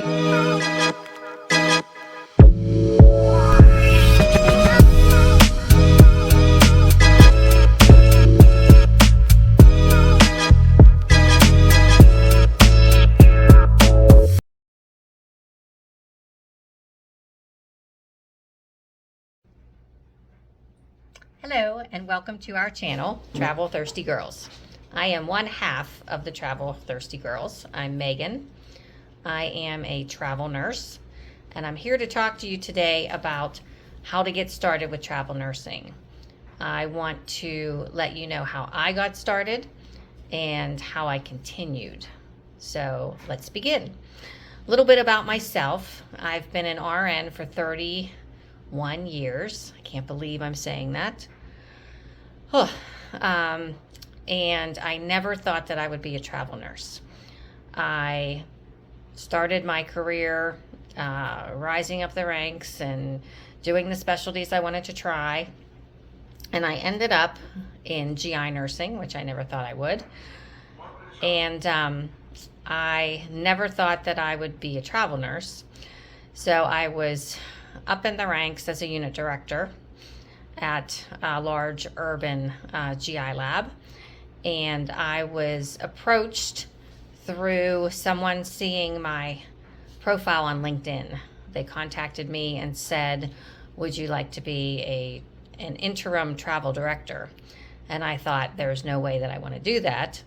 Hello and welcome to our channel, Travel Thirsty Girls. I am one half of the Travel Thirsty Girls. I'm Megan. I am a travel nurse and I'm here to talk to you today about how to get started with travel nursing. I want to let you know how I got started and how I continued. So let's begin. A little bit about myself. I've been an RN for 31 years. I can't believe I'm saying that. And I never thought that I would be a travel nurse. I started my career rising up the ranks and doing the specialties I wanted to try. And I ended up in GI nursing, which I never thought I would. And I never thought that I would be a travel nurse. So I was up in the ranks as a unit director at a large urban GI lab, and I was approached through someone seeing my profile on LinkedIn. They contacted me and said, would you like to be an interim travel director? And I thought, there's no way that I want to do that.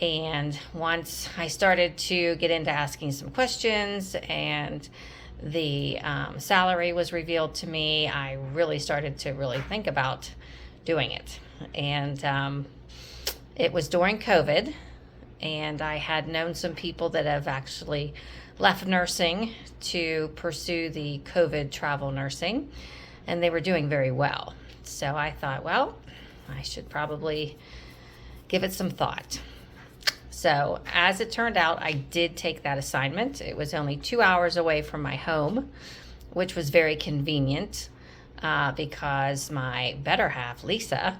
And once I started to get into asking some questions and the salary was revealed to me, I really started to really think about doing it. And it was during COVID, and I had known some people that have actually left nursing to pursue the COVID travel nursing, and they were doing very well. So I thought, well, I should probably give it some thought. So as it turned out, I did take that assignment. It was only 2 hours away from my home, which was very convenient because my better half, Lisa,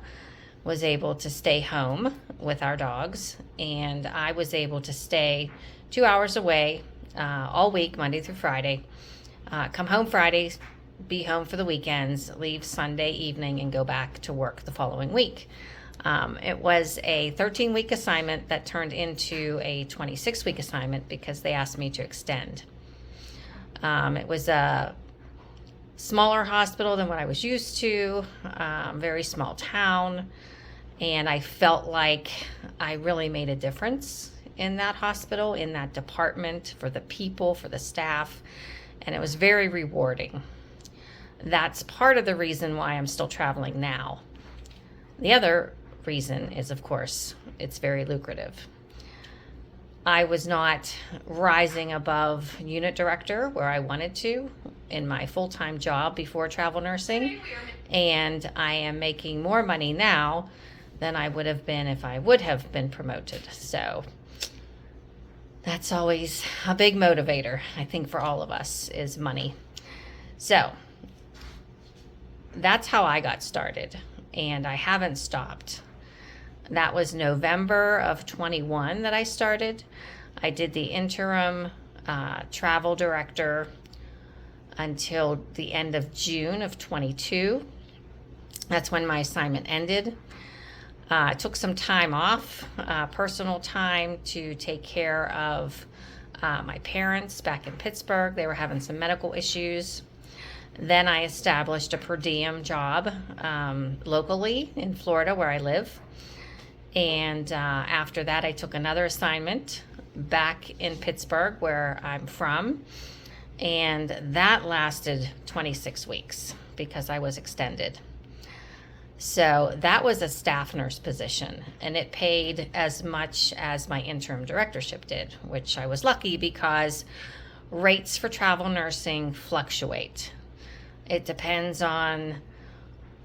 was able to stay home with our dogs, and I was able to stay 2 hours away all week, Monday through Friday, come home Fridays, be home for the weekends, leave Sunday evening, and go back to work the following week. It was a 13-week assignment that turned into a 26-week assignment because they asked me to extend. It was a smaller hospital than what I was used to, very small town, and I felt like I really made a difference in that hospital, in that department, for the people, for the staff, and it was very rewarding. That's part of the reason why I'm still traveling now. The other reason is, of course, it's very lucrative. I was not rising above unit director where I wanted to in my full-time job before travel nursing, and I am making more money now than I would have been if I would have been promoted. So that's always a big motivator, I think, for all of us, is money. So that's how I got started, and I haven't stopped. That was November of 21 that I started. I did the interim travel director until the end of June of 22. That's when my assignment ended. I took some time off, personal time, to take care of my parents back in Pittsburgh. They were having some medical issues. Then I established a per diem job locally in Florida where I live. And after that, I took another assignment back in Pittsburgh, where I'm from. And that lasted 26 weeks because I was extended. So that was a staff nurse position, and it paid as much as my interim directorship did, which I was lucky because rates for travel nursing fluctuate. It depends on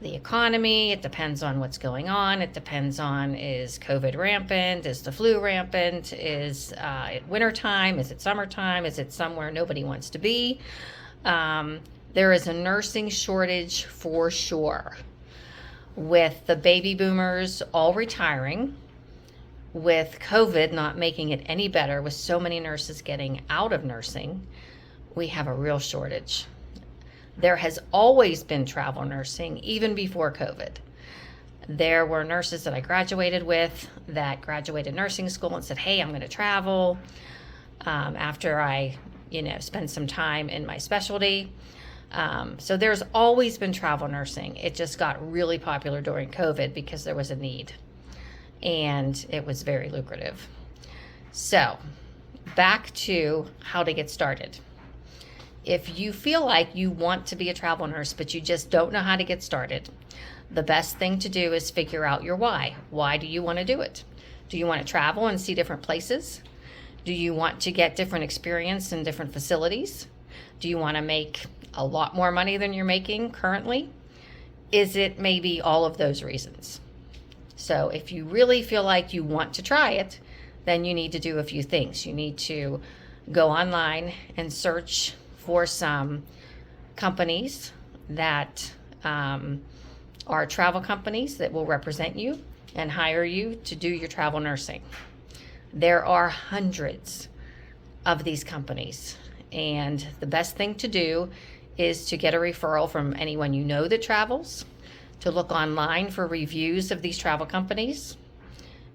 the economy, it depends on what's going on, it depends on, is COVID rampant, is the flu rampant, is it wintertime, is it summertime, is it somewhere nobody wants to be? There is a nursing shortage for sure. With the baby boomers all retiring, with COVID not making it any better, with so many nurses getting out of nursing, we have a real shortage. There has always been travel nursing, even before COVID. There were nurses that I graduated with that graduated nursing school and said, hey, I'm going to travel after I, spend some time in my specialty. So there's always been travel nursing. It just got really popular during COVID because there was a need and it was very lucrative. So back to how to get started. If you feel like you want to be a travel nurse, but you just don't know how to get started, the best thing to do is figure out your why. Why do you want to do it? Do you want to travel and see different places? Do you want to get different experience in different facilities? Do you want to make a lot more money than you're making currently? Is it maybe all of those reasons? So if you really feel like you want to try it, then you need to do a few things. You need to go online and search for some companies that are travel companies that will represent you and hire you to do your travel nursing. There are hundreds of these companies, and the best thing to do is to get a referral from anyone you know that travels, to look online for reviews of these travel companies,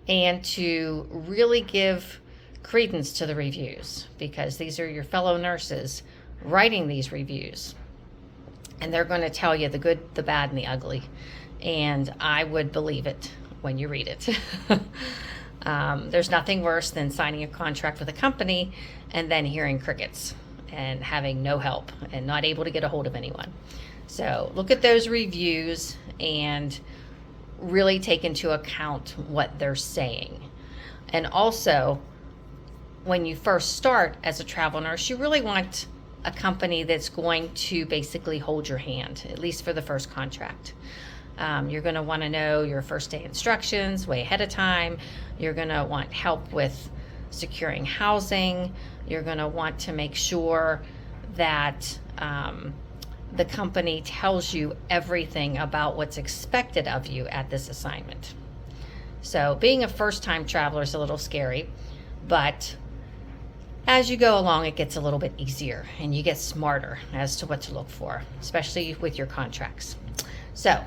and to really give credence to the reviews, because these are your fellow nurses writing these reviews, and they're going to tell you the good, the bad, and the ugly, and I would believe it when you read it. There's nothing worse than signing a contract with a company and then hearing crickets and having no help and not able to get a hold of anyone. So look at those reviews and really take into account what they're saying. And also, when you first start as a travel nurse, you really want a company that's going to basically hold your hand, at least for the first contract. You're going to want to know your first day instructions way ahead of time. You're going to want help with securing housing. You're going to want to make sure that the company tells you everything about what's expected of you at this assignment. So being a first-time traveler is a little scary, but as you go along, it gets a little bit easier and you get smarter as to what to look for, especially with your contracts. So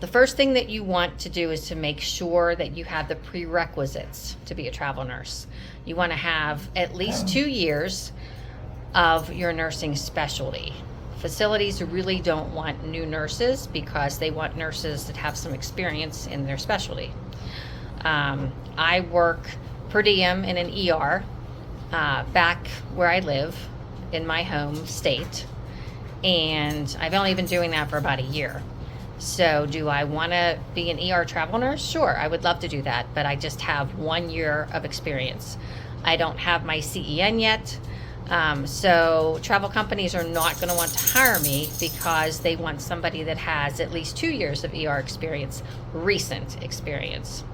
the first thing that you want to do is to make sure that you have the prerequisites to be a travel nurse. You want to have at least 2 years of your nursing specialty. Facilities really don't want new nurses because they want nurses that have some experience in their specialty. I work per diem in an ER back where I live in my home state, and I've only been doing that for about a year. So do I want to be an ER travel nurse? Sure, I would love to do that, but I just have 1 year of experience. I don't have my CEN yet. So travel companies are not going to want to hire me because they want somebody that has at least 2 years of ER experience, recent experience.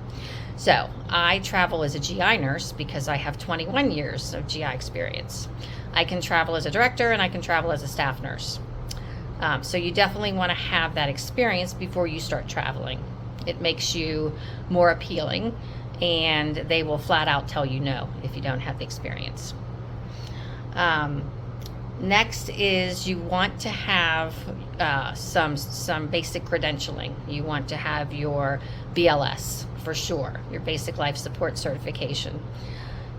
So I travel as a GI nurse because I have 21 years of GI experience. I can travel as a director and I can travel as a staff nurse. So you definitely want to have that experience before you start traveling. It makes you more appealing, and they will flat out tell you no if you don't have the experience. Next is you want to have some basic credentialing. You want to have your BLS for sure, your basic life support certification.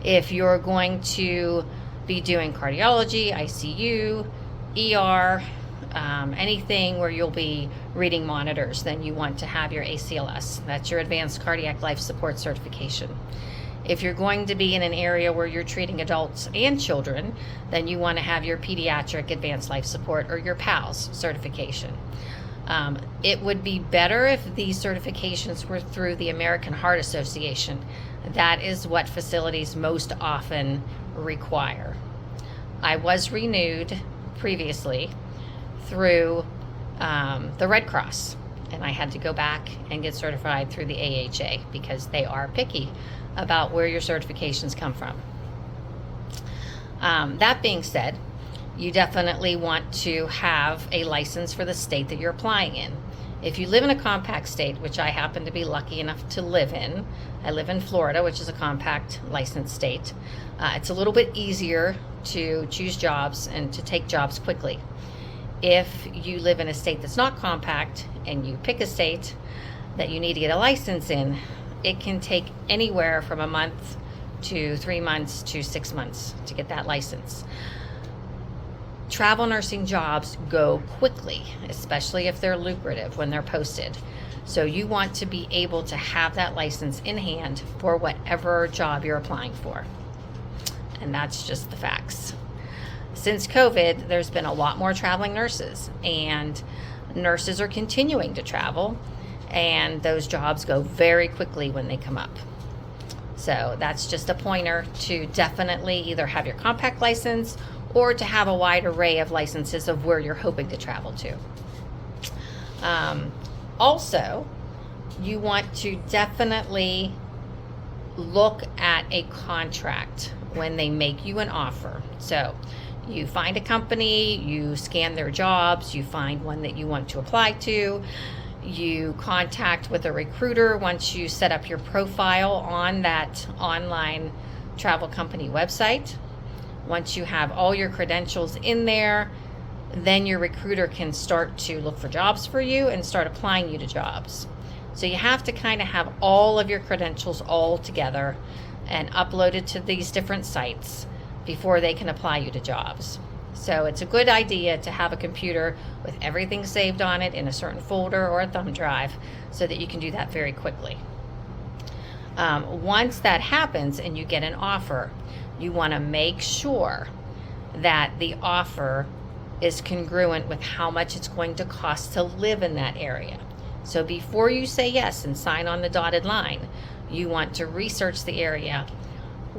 If you're going to be doing cardiology, ICU, ER, anything where you'll be reading monitors, then you want to have your ACLS. That's your Advanced Cardiac Life Support Certification. If you're going to be in an area where you're treating adults and children, then you want to have your Pediatric Advanced Life Support or your PALS certification. It would be better if these certifications were through the American Heart Association. That is what facilities most often require. I was renewed previously through the Red Cross, and I had to go back and get certified through the AHA because they are picky about where your certifications come from. That being said, you definitely want to have a license for the state that you're applying in. If you live in a compact state, which I happen to be lucky enough to live in, I live in Florida, which is a compact licensed state. It's a little bit easier to choose jobs and to take jobs quickly. If you live in a state that's not compact and you pick a state that you need to get a license in, it can take anywhere from a month to 3 months to 6 months to get that license. Travel nursing jobs go quickly, especially if they're lucrative when they're posted. So you want to be able to have that license in hand for whatever job you're applying for. And that's just the facts. Since COVID, there's been a lot more traveling nurses, and nurses are continuing to travel, and those jobs go very quickly when they come up. So that's just a pointer to definitely either have your compact license or to have a wide array of licenses of where you're hoping to travel to. Also, you want to definitely look at a contract when they make you an offer. So you find a company, you scan their jobs, you find one that you want to apply to, you contact with a recruiter once you set up your profile on that online travel company website. Once you have all your credentials in there, then your recruiter can start to look for jobs for you and start applying you to jobs. So you have to kind of have all of your credentials all together and uploaded to these different sites before they can apply you to jobs. So it's a good idea to have a computer with everything saved on it in a certain folder or a thumb drive so that you can do that very quickly. Once that happens and you get an offer, you want to make sure that the offer is congruent with how much it's going to cost to live in that area. So before you say yes and sign on the dotted line, you want to research the area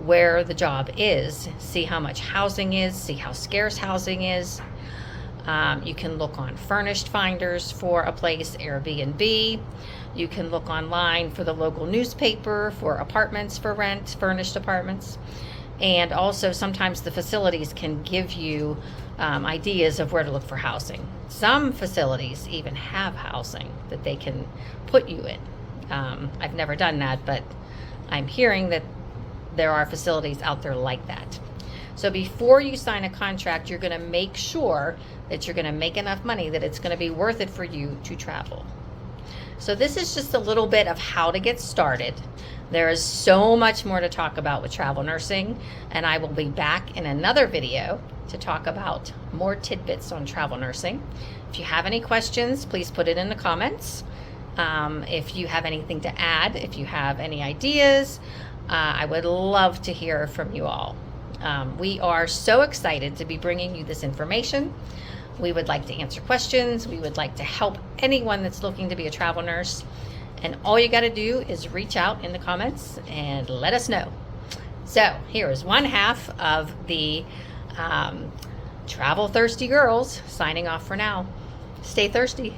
where the job is, see how much housing is, see how scarce housing is. You can look on Furnished Finders for a place, Airbnb. You can look online for the local newspaper for apartments for rent, furnished apartments. And also sometimes the facilities can give you ideas of where to look for housing. Some facilities even have housing that they can put you in. I've never done that, but I'm hearing that there are facilities out there like that. So before you sign a contract, you're going to make sure that you're going to make enough money that it's going to be worth it for you to travel. So this is just a little bit of how to get started. There is so much more to talk about with travel nursing, and I will be back in another video to talk about more tidbits on travel nursing. If you have any questions, please put it in the comments. If you have anything to add, if you have any ideas, I would love to hear from you all. We are so excited to be bringing you this information. We would like to answer questions. We would like to help anyone that's looking to be a travel nurse. And all you got to do is reach out in the comments and let us know. So here is one half of the Travel Thirsty Girls signing off for now. Stay thirsty.